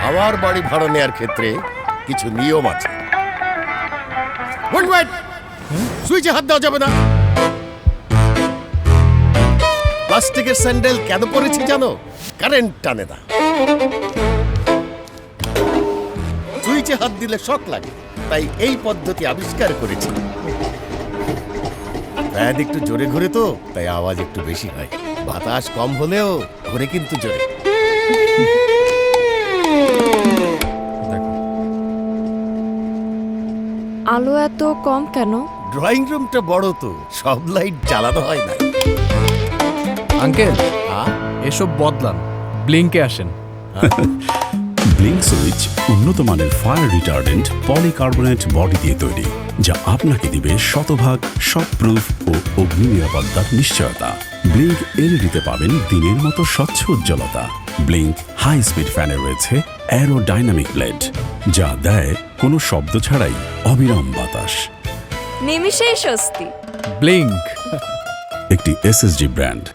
আমার বাড়ি ভাড়া নেওয়ার ক্ষেত্রে কিছু নিয়ম আছে। সুইচে হাত দেওয়া যাবে না। প্লাস্টিকের স্যান্ডেল কেন পরেছি জানো? কারেন্ট টানে না। সুইচে হাত দিলে শক লাগে, তাই এই পদ্ধতি আবিষ্কার করেছি। ফ্যান একটু জোরে ঘুরে তো, তাই আওয়াজ একটু বেশি হয়। বাতাস কম হলেও ঘুরে কিন্তু জোরে। আলো এত কম কেন? ড্রয়িং রুমটা বড় তো, সব লাইট জ্বালানো হয় না। আঙ্কেল, এসব বদলান, ব্লিঙ্কে আসেন। ব্লিঙ্ক সুইচ উন্নত মানের ফায়ার রিটার্ডেন্ট পলিকার্বনেট বডি দিয়ে তৈরি, যা আপনাকে দিবে শতভাগ শক প্রুফ ও অগ্নি নিরাপত্তার নিশ্চয়তা। ব্লিঙ্ক এলইডিতে পাবেন দিনের মতো স্বচ্ছ উজ্জ্বলতা। ব্লিঙ্ক হাই স্পিড ফ্যানে রয়েছে অ্যারোডাইনামিক ব্লেড, যা দেয় কোনো শব্দ ছাড়াই অবিরাম বাতাস। নিমিষেই স্বস্তি। ব্লিঙ্ক একটি এসএসজি ব্র্যান্ড।